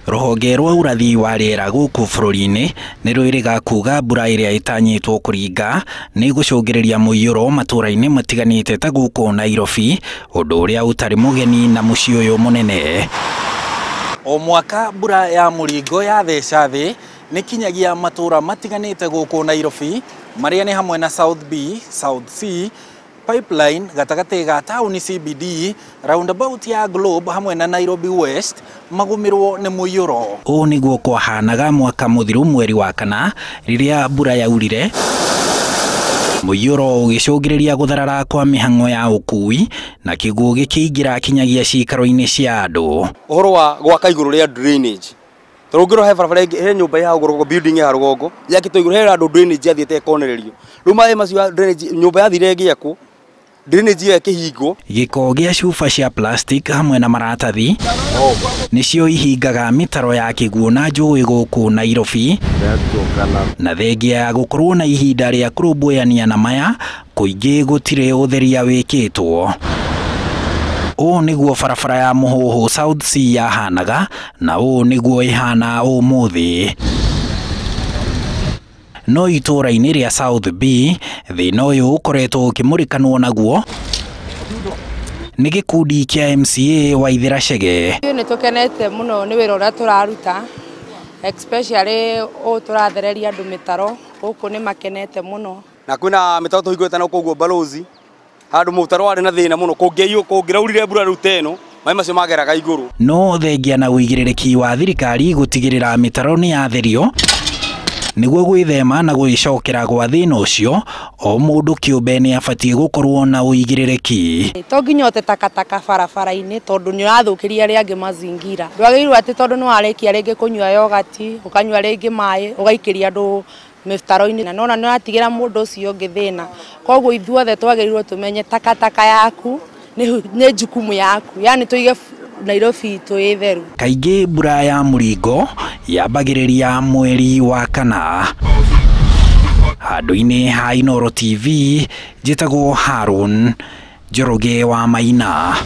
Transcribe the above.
Ruhonge rwa urathi wa riera guku bururi-ini ni rwiriga kuga mbura iria itanyitwo kuringa ni gucungiriria muiyuro matuura-ini matiganite ta guku Nairobi, undu uria utari mugeni na mucii uyu munene. O mwaka mbura ya muringo ya theca thi ni kinyagia matuura matiganite guku Nairobi, maria ni hamwe na South B, South C, Pipeline, gatagati ga tauni CBD, roundabout ya Globe hamwe na Nairobi West magumirwo ni muiyuro. O niguo kwahanaga mwaka muthiru mweri wa kana riria mbura yaurire. Muiyuro ugicungiriria gutharara kwa mihang'o ya ukuui na kiguo gikiingira kinyagia cikaro-ini cia andu. Uhoro wa gwaka iguru ria drainage. Turungiro he barabara he nyumba ya gukorwo building ya rugongo yakito iguru he andu drainage athiete konererio. Riu mai macio drainage nyumba yathire giako drainage ya kihingo. Giko gia cuba cia plastic hamwe na maratathi nicio ihingaga mitaro ya kiguo na njui guku Nairobi, na thengia ya gukorwo na ihinda ria kurumbuiania na maya kuingi gutire utheria wikitwo. O niguo barabara ya muhuhu South C yahanaga na o niguo ihana umuthi. No itura-ini ria South B thina uyu ukoretwo ukimurikanwo naguo ni gikundi kia MCA wa Ithira Chege. Ni tukenete muno ni wira uria turaruta, especially o turathereria andu mitaro guku ni makenete muno. Na kwina mitaro tuhingwete na kuguo balozi handu mutaro wari na thina muno kungiraurire mbura riu teno mai macio mageraga iguru. No thengia na uigiririki wa thirikari gutigirira mitaro ni yatherio niguo gwithema na gwicokera gwa thina ucio, o mundu kiumbe ni abatie gukorwo na uigiririki. To nginyote takataka barabara-ini tondu ni urathukiria ria angi mazingira. Ndwagirwo ati tondu ni warekia ringi kunywa yogati ukanywa ringi mai ugaikiria andu mitaro-ini na nona ni uratigira mundu ucio ungi thina. Koguo ithuothe twagirwo tumenye takataka yaku ni jukumu yaku, yani tuige Nairobi tuitheru. Kaingi mbura ya muringo yambagiriria mweri wa kana. Handu-ini ha Inooro TV njitagwo Harun Njoroge wa Maina.